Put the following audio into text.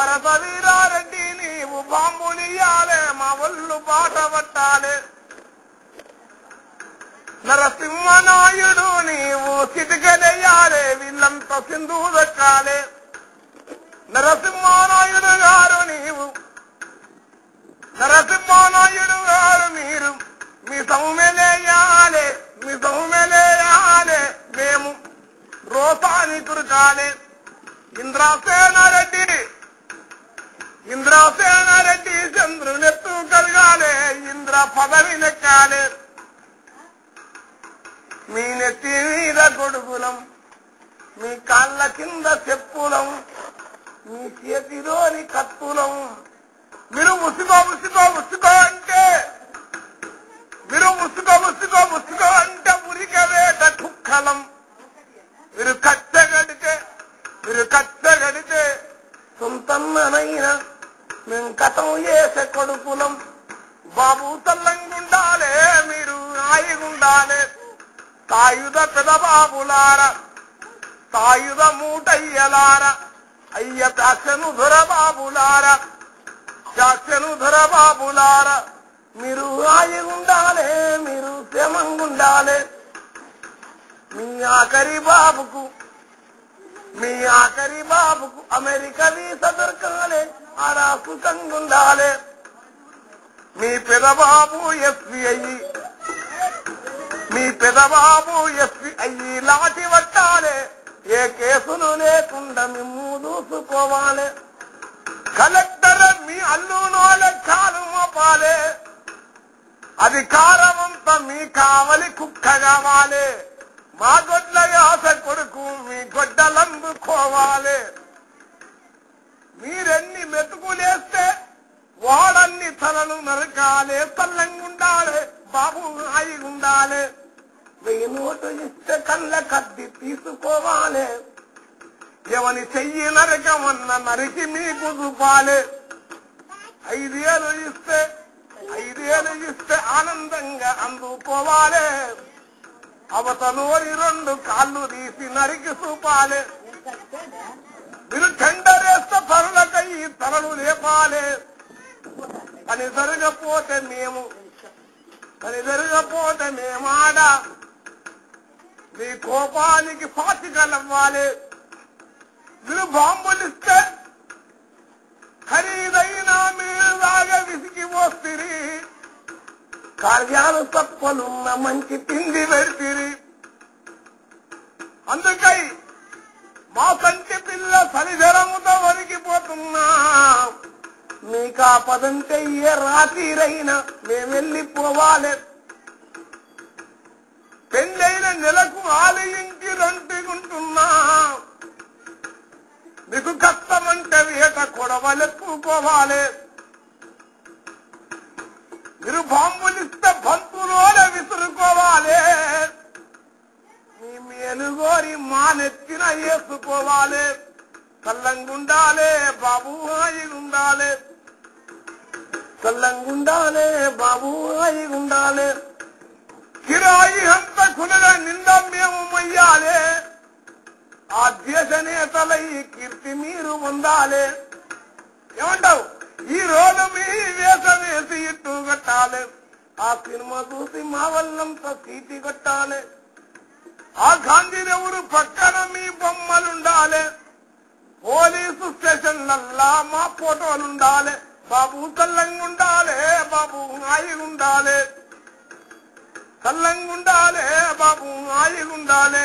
భరత వీరారెడ్డి నీవు బాంబులియాలే మా ఒళ్ళు బాట పట్టాలే నరసింహనాయుడు నీవు చిటికలెయ్యాలే వీళ్ళంతా సింధు దక్కాలే నరసింహనాయుడు గారు నీవు నరసింహనాయుడు గారు మీరు మీ సౌమెలేయాలే మేము రోసాని కురకాలే ఇంద్రసేనారెడ్డి చంద్రునెత్తు కలగాలే ఇంద్ర పదవి నెక్కాలే మీ నెత్తి మీద గొడుగులం మీ కాళ్ళ కింద చెప్పులం మీ చేతిలోని కత్తులం మీరు ముసుకో అంటే ఉరికవేట కుక్కలం మీరు కచ్చగడితే సొంతన్ననైనా మేము కథం చేసే కొడుకులం బాబు తల్లంగుండాలే మీరు హాయిగుండాలే సాయుధ పెదబాబులార సాయుధ మూటయ్యలార అయ్య శాసను దొరబాబులార మీరు హాయిగుండాలే మీరు క్షేమంగుండాలే మీ ఆఖరి బాబుకు అమెరికా వీసా దొరకాలే ఆడా సుఖంగుండాలే మీ పెదబాబు ఎస్పీ అయ్యి లాటి పట్టాలే ఏ కేసులు లేకుండా మేము దూసుకోవాలి కలెక్టర్ మీ అల్లునోలే కాలు మోపాలే అధికారమంతా మీ కావలి కుక్క కావాలి మా గొడ్ల యాస కొడుకు మీ గొడ్డలందుకోవాలి మీరెన్ని మెతుకులేస్తే వాడన్ని తలలు నరకాలే తల్లంగుండాలే బాబు హాయిగుండాలే 1000 నోటు ఇస్తే కళ్ళ కద్ది తీసుకోవాలి ఎవని చెయ్యి నరకమన్న నరికి మీకు చూపాలి 5 ఏళ్ళు ఇస్తే ఆనందంగా అందుకోవాలి అవతలోని 2 కాళ్ళు తీసి నరికి చూపాలి మీరు టెండరేస్తే పరులకయ్యి తలలు లేపాలి పని జరగపోతే మేమాడ మీ కోపానికి పాతికలవ్వాలి మీరు బాంబులిస్తే ఖరీదైన మీరు దాగా విసిగి పోస్తిరి కార్యాలు తప్పలున్న మంచి తిండి పెడితిరి అందుకై మా కంటి పిల్ల సరిజరముతో వణికిపోతున్నా మీకు ఆ పదంటే ఏ రాత్రిరైనా మేము వెళ్ళిపోవాలి పెళ్ళైన నెలకు 4 ఇంటి రంటుకుంటున్నా మీకు కష్టమంటే వేట కొడవలెత్తుకోవాలి మీరు బాంబులిస్తే బంతులోనే విసురుకోవాలి మీ మేలుగోరి మా నెత్తిన వేసుకోవాలి చల్లంగుండాలే బాబు హాయిగుండాలే కిరాయి హంతకులుగా నిండా మేము మొయ్యాలే ఆ దేశ నేతలై కీర్తి మీరు పొందాలి ఏమంటావు ఈ రోజు మీ వేషం వేసి ఇట్టు కట్టాలి ఆ సినిమా చూసి మా వల్లంతా సీటి కట్టాలి ఆ గాంధీనెవరు పక్కన మీ బొమ్మలుండాలి పోలీసు స్టేషన్లల్లా మా ఫోటోలుండాలి బాబు చల్లంగుండాలే బాబు హాయిగుండాలే బాబు హాయిగుండాలే